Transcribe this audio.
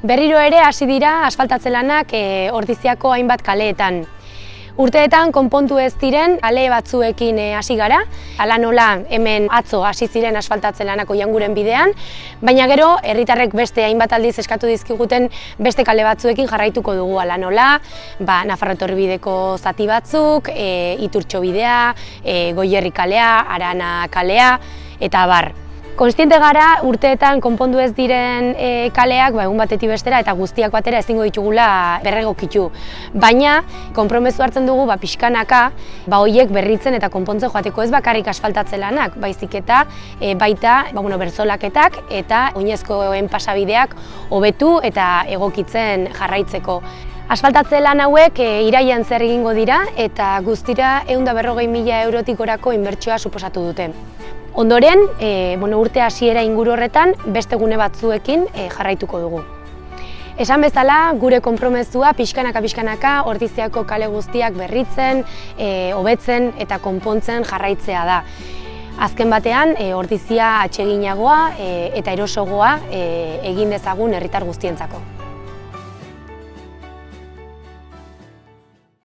Berriro ere hasi dira asfaltatze lanak Ordiziako hainbat kaleetan. Urteetan konpontu ez diren kale batzuekin hasi gara, hala nola hemen atzo hasi ziren asfaltatze lanak Oianguren bidean, baina gero herritarrek beste hainbat aldiz eskatu dizkiguten beste kale batzuekin jarraituko dugu, hala nola, Nafarroa Etorribideko zati batzuk, Iturtxo bidea, Goierri kalea, Arana kalea eta abar. Kontziente gara urteetan konpondu ez diren kaleak egun batetik bestera eta guztiak batera ezingo ditugula berregokitu. Baina konpromezu hartzen dugu pixkanaka horiek berritzen eta konpontzen joateko ez bakarrik asfaltatze lanak, baizik eta baita bertzolaketak eta oinezkoen pasabideak hobetu eta egokitzen jarraitzeko. Asfaltatze lan hauek irailean zer egingo dira eta guztira 140.000 eurotik gorako inbertsioa suposatu dute. Ondoren, urte hasiera inguru horretan beste gune batzuekin jarraituko dugu. Esan bezala, gure konpromezua pixkanaka Ordiziako kale guztiak berritzen, hobetzen eta konpontzen jarraitzea da. Azken batean, Ordizia atseginagoa eta erosoagoa egin dezagun herritar guztientzako.